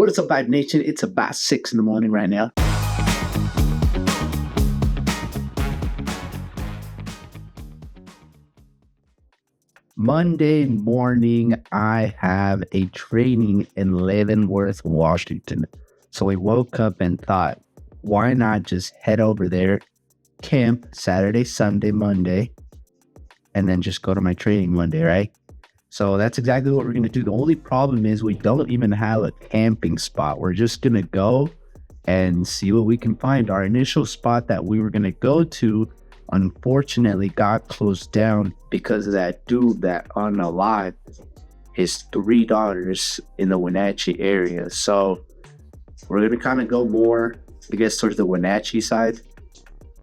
What is up, Vibe Nation? It's about 6 in the morning right now. Monday morning, I have a training in Leavenworth, Washington. So we woke up and thought, why not just head over there, camp Saturday, Sunday, Monday, and then just go to my training Monday, right? So that's exactly what we're going to do. The only problem is we don't even have a camping spot. We're just going to go and see what we can find. Our initial spot that we were going to go to, unfortunately, got closed down because of that dude that unalived his 3 daughters in the Wenatchee area. So we're going to kind of go more, I guess, towards the Wenatchee side,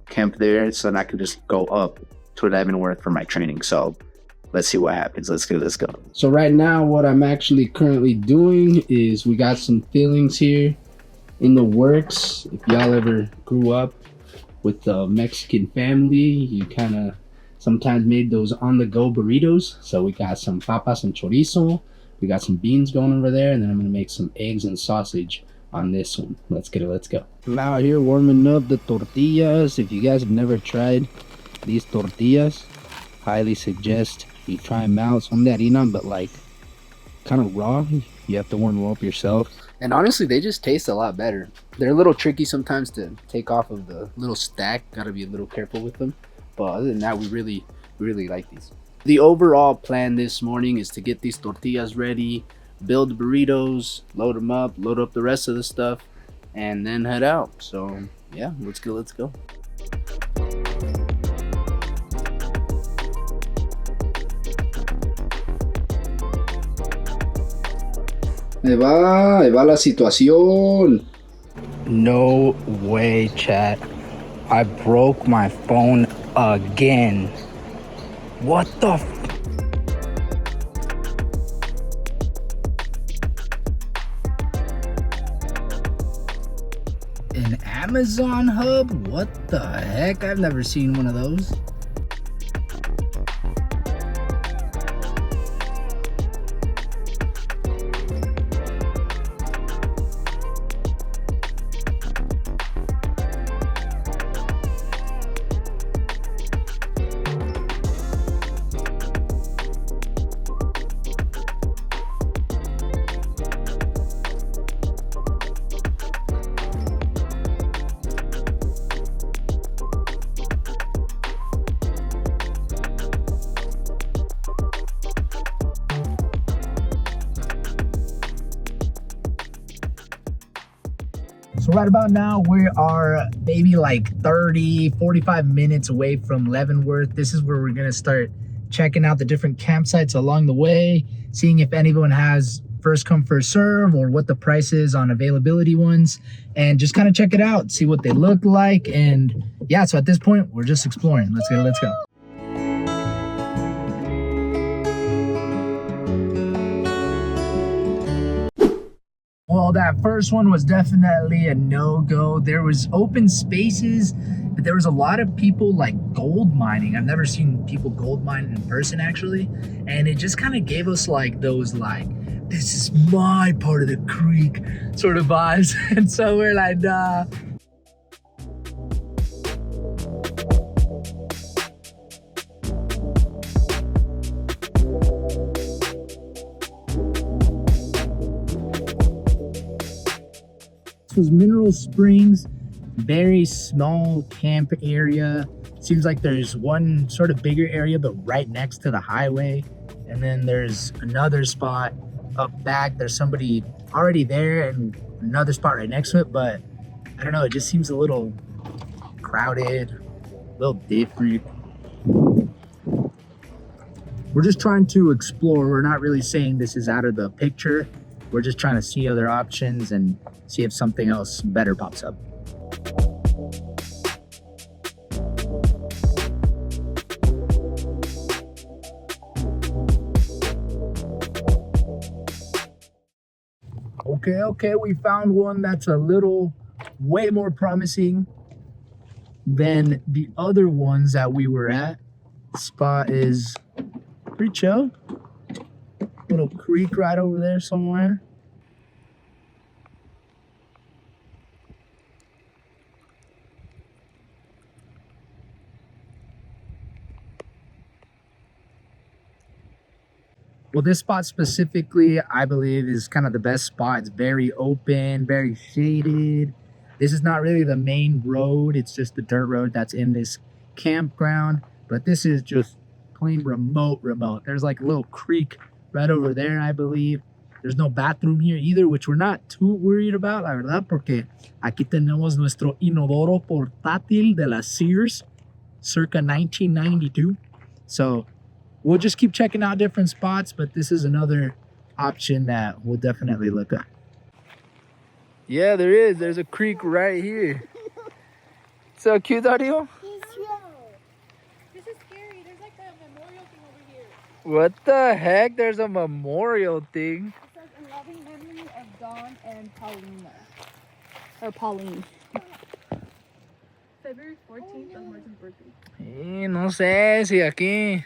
camp there, so then I can just go up to Leavenworth for my training. So let's see what happens. Let's go. So right now, what I'm actually currently doing is we got some fillings here in the works. If y'all ever grew up with a Mexican family, you kind of sometimes made those on-the-go burritos. So we got some papas and chorizo. We got some beans going over there, and then I'm gonna make some eggs and sausage on this one. Let's get it. Let's go. I'm out here warming up the tortillas. If you guys have never tried these tortillas, highly suggest you try them out. Some de harina, but like kind of raw. You have to warm them up yourself. And honestly, they just taste a lot better. They're a little tricky sometimes to take off of the little stack. Gotta be a little careful with them. But other than that, we really like these. The overall plan this morning is to get these tortillas ready, build burritos, load them up, load up the rest of the stuff, and then head out. So yeah, let's go. Ahí va la situación. No way, chat. I broke my phone again. What the An Amazon hub? What the heck? I've never seen one of those. So right about now, we are maybe like 45 minutes away from Leavenworth. This is where we're gonna start checking out the different campsites along the way, seeing if anyone has first come, first serve, or what the price is on availability ones, and just kind of check it out, see what they look like. And yeah, so at this point, we're just exploring. Let's go. Well, that first one was definitely a no-go. There was open spaces, but there was a lot of people like gold mining. I've never seen people gold mine in person actually. And it just kind of gave us like those like, this is my part of the creek sort of vibes. And so we're like, nah. Was Mineral Springs, very small camp area. Seems like there's one sort of bigger area but right next to the highway, and then there's another spot up back. There's somebody already there and another spot right next to it, but I don't know, it just seems a little crowded, a little different. We're just trying to explore. We're not really saying this is out of the picture. We're just trying to see other options and see if something else better pops up. Okay, we found one that's a little way more promising than the other ones that we were at. The spot is pretty chill. Little creek right over there somewhere. Well, this spot specifically, I believe, is kind of the best spot. It's very open, very shaded. This is not really the main road. It's just the dirt road that's in this campground. But this is just plain remote. There's like a little creek right over there, I believe. There's no bathroom here either, which we're not too worried about, la verdad, porque aquí tenemos nuestro inodoro portátil de la Sears, circa 1992. So we'll just keep checking out different spots, but this is another option that we'll definitely look at. Yeah, there is. There's a creek right here. So cute, Dario. This is scary. There's like a memorial thing over here. What the heck? There's a memorial thing. It says in loving memory of Dawn and Paulina. Or Pauline. February 14th was Martin's birthday. No sé si aquí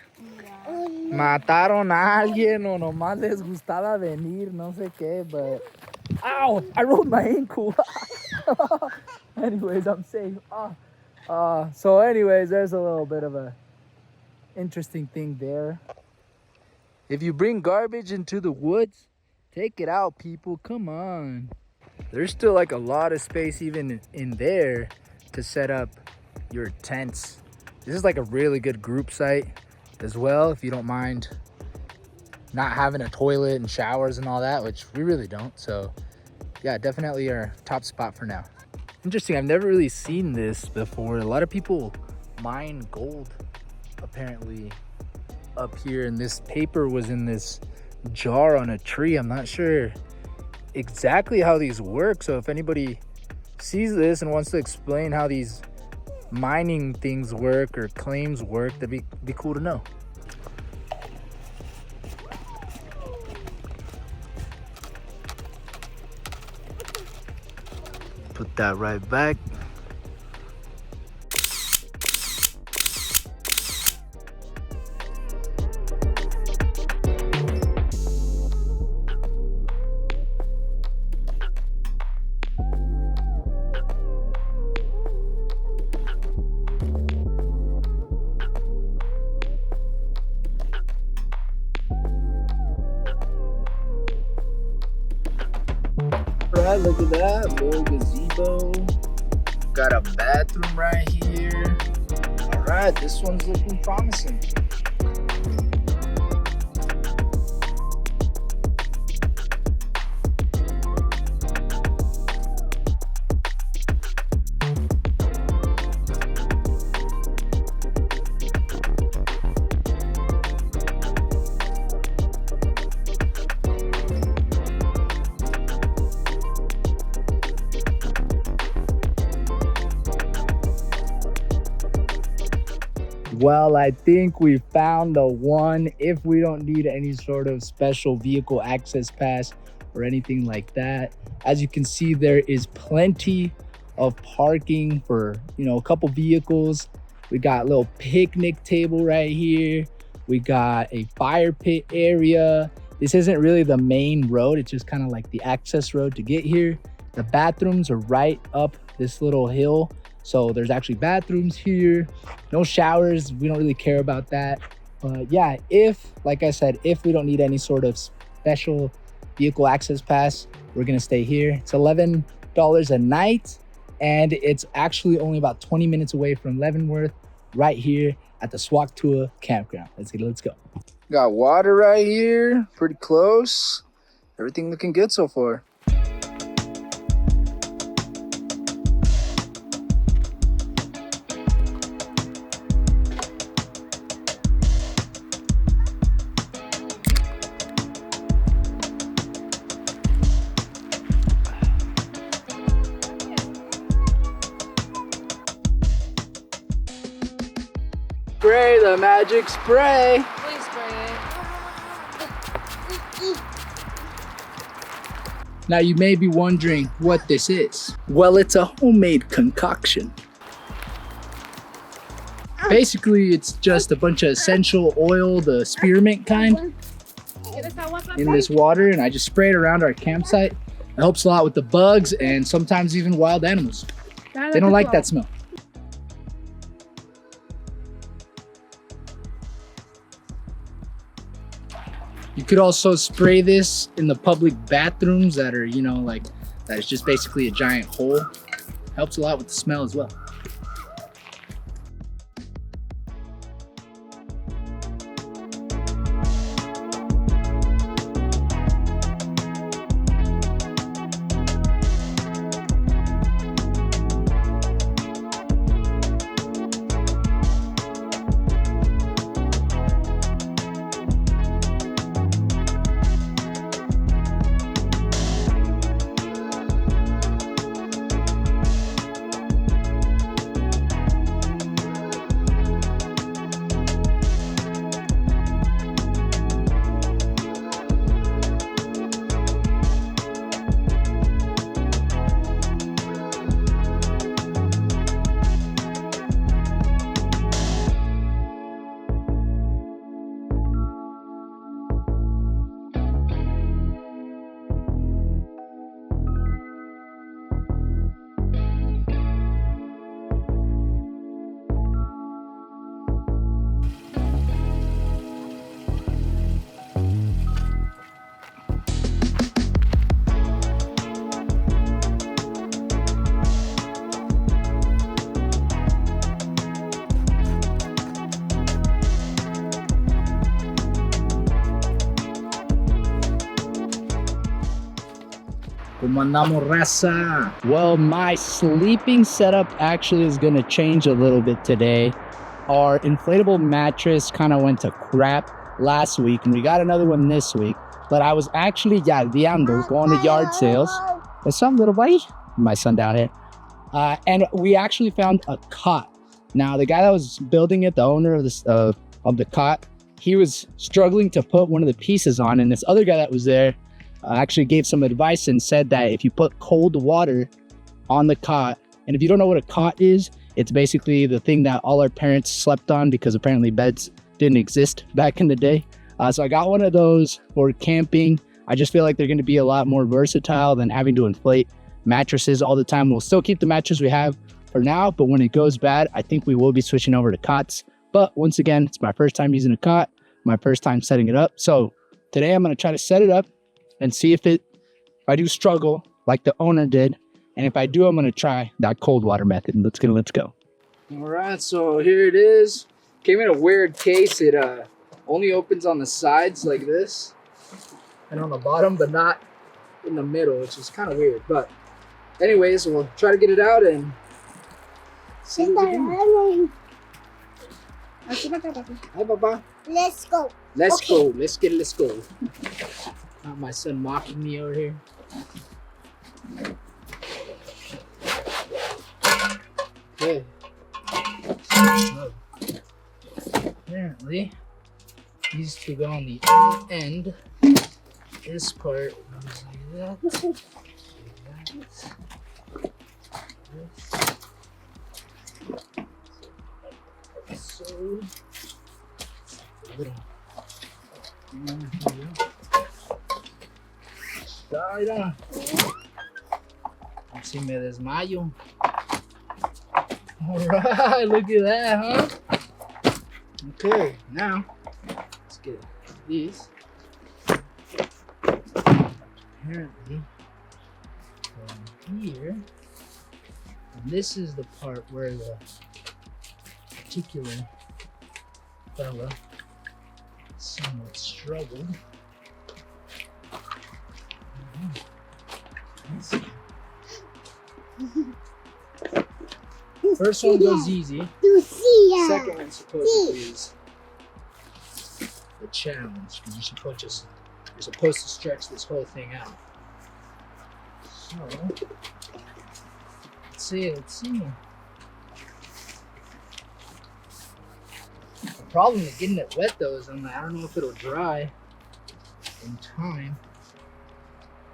mataron a alguien o nomás les gustaba venir, no sé qué, but... Ow! I rolled my ankle. Anyways, I'm safe. So anyways, there's a little bit of a interesting thing there. If you bring garbage into the woods, take it out, people. Come on. There's still like a lot of space even in there to set up your tents. This is like a really good group site as well, if you don't mind not having a toilet and showers and all that, which we really don't. So yeah, definitely our top spot for now. Interesting, I've never really seen this before. A lot of people mine gold apparently up here, and this paper was in this jar on a tree. I'm not sure exactly how these work, so if anybody sees this and wants to explain how these mining things work or claims work, that'd be cool to know. Put that right back. Right, look at that little gazebo. Got a bathroom right here. All right, this one's looking promising. Well, I think we found the one if we don't need any sort of special vehicle access pass or anything like that. As you can see, there is plenty of parking for, a couple vehicles. We got a little picnic table right here. We got a fire pit area. This isn't really the main road. It's just kind of like the access road to get here. The bathrooms are right up this little hill. So there's actually bathrooms here, no showers. We don't really care about that. But yeah, like I said, if we don't need any sort of special vehicle access pass, we're gonna stay here. It's $11 a night, and it's actually only about 20 minutes away from Leavenworth, right here at the Swauk Campground. Let's go. Got water right here, pretty close. Everything looking good so far. Spray the magic spray. Please spray it. Now you may be wondering what this is. Well, it's a homemade concoction. Basically, it's just a bunch of essential oil, the spearmint kind, in this water, and I just spray it around our campsite. It helps a lot with the bugs and sometimes even wild animals. They don't like that smell. You could also spray this in the public bathrooms that are, you know, like that is just basically a giant hole. Helps a lot with the smell as well. ¿Cómo andamos, raza? Well, my sleeping setup actually is gonna change a little bit today. Our inflatable mattress kind of went to crap last week, and we got another one this week. But I was actually yardeando, going to yard sales. What's up, little buddy? My son down here. And we actually found a cot. Now, the guy that was building it, the owner of this of the cot, he was struggling to put one of the pieces on, and this other guy that was there actually gave some advice and said that if you put cold water on the cot, and if you don't know what a cot is, it's basically the thing that all our parents slept on because apparently beds didn't exist back in the day. So I got one of those for camping. I just feel like they're going to be a lot more versatile than having to inflate mattresses all the time. We'll still keep the mattress we have for now, but when it goes bad, I think we will be switching over to cots. But once again, it's my first time using a cot, my first time setting it up. So today I'm going to try to set it up and see if I do struggle like the owner did. And if I do, I'm gonna try that cold water method. Let's go. All right, so here it is. Came in a weird case. It only opens on the sides like this and on the bottom, but not in the middle, which is kind of weird. But anyways, we'll try to get it out and see what we do. Hi, Papa. Let's go. Let's go. Let's go. Not my son mocking me over here. Okay. So, apparently, these two go on the end. This part goes like that. So, a little. Mira. Si me desmayo. Alright, look at that, huh? Okay, now let's get these. Apparently, from here, and this is the part where the particular fella somewhat struggled. First one goes easy. Second one supposedly is the challenge because you're supposed to stretch this whole thing out. So let's see. The problem with getting it wet though is I don't know if it'll dry in time.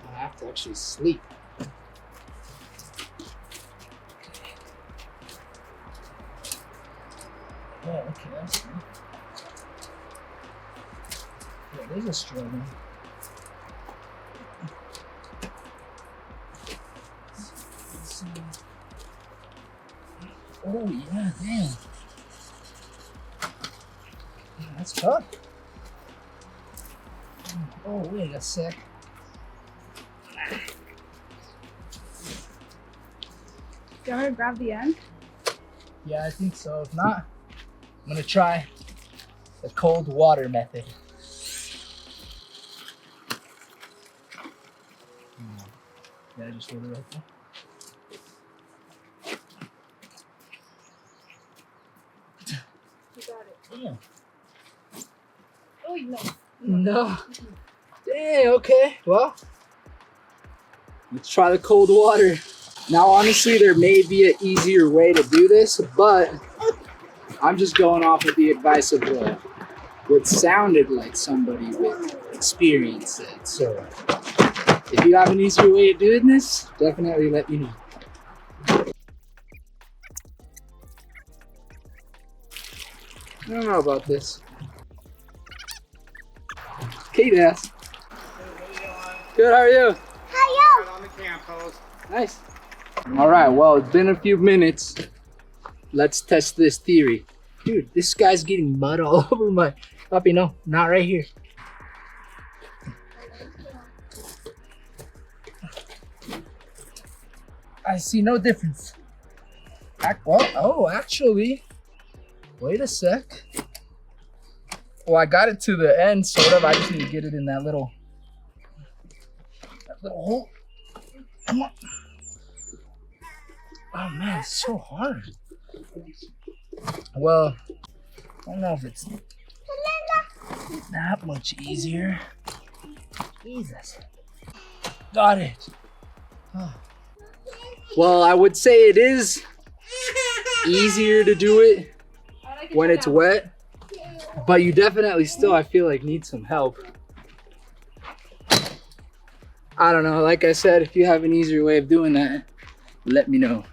I have to actually sleep. Oh, okay, that's good. Yeah, there's a struggle. Let's see. Oh, yeah, damn. Yeah, that's tough. Oh, wait a sec. Do you want me to grab the end? Yeah, I think so. If not, I'm gonna try the cold water method. Yeah, just hold it right there. You got it. Damn. Oh, no. No. Dang, okay. Well, let's try the cold water. Now, honestly, there may be an easier way to do this, but I'm just going off of the advice of what sounded like somebody with experience said. So, if you have an easier way of doing this, definitely let me know. I don't know about this. Kate asked. Good, how are you? On the camp post. Nice. All right, well, it's been a few minutes. Let's test this theory. Dude, this guy's getting mud all over my puppy. No, not right here. I see no difference. Actually, wait a sec. Well, I got it to the end, sort of. I just need to get it in that little hole. Come on. Oh man, it's so hard. Well, I don't know if it's that much easier. Jesus. Got it. Oh. Well, I would say it is easier to do it when it's wet, but you definitely still, I feel like, need some help. I don't know, like I said, if you have an easier way of doing that, let me know.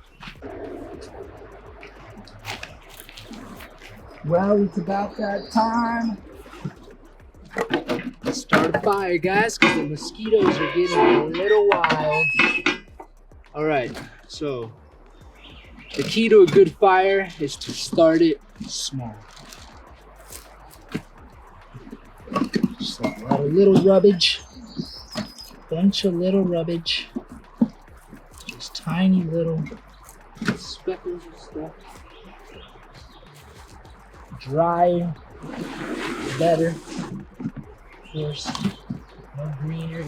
Well, it's about that time. Let's start a fire, guys, because the mosquitoes are getting a little wild. All right, so the key to a good fire is to start it small. Just like a lot of little rubbish. Bunch of little rubbish. Just tiny little speckles of stuff. Dry, better. Of course, no greenery.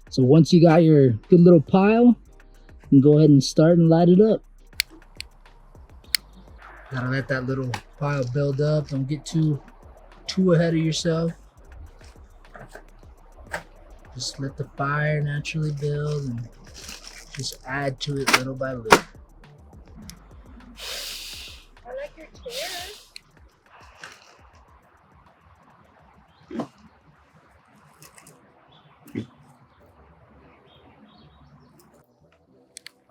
So once you got your good little pile, you can go ahead and start and light it up. Gotta let that little pile build up. Don't get too ahead of yourself. Just let the fire naturally build and just add to it little by little. I like your chair.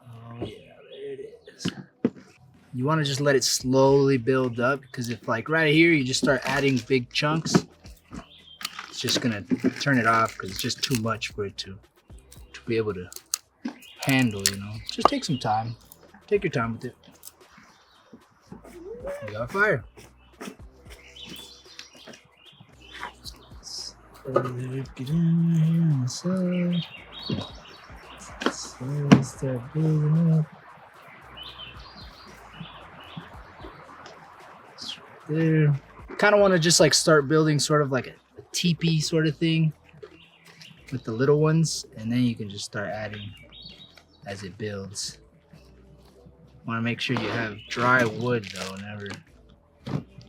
Oh yeah, there it is. You want to just let it slowly build up, because if like right here you just start adding big chunks, it's just gonna turn it off because it's just too much for it to be able to handle, you know. Just take some time. Take your time with it. You got fire. Get in here on the side. Slowly start building up. It's right there. Kind of want to just like start building sort of like a teepee sort of thing with the little ones, and then you can just start adding as it builds. Want to make sure you have dry wood though,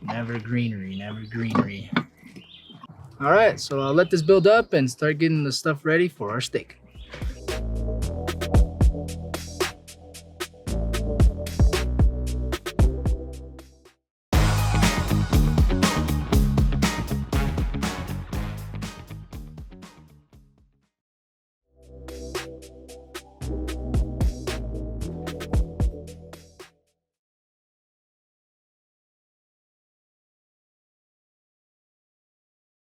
never greenery, never greenery. All right, so I'll let this build up and start getting the stuff ready for our steak.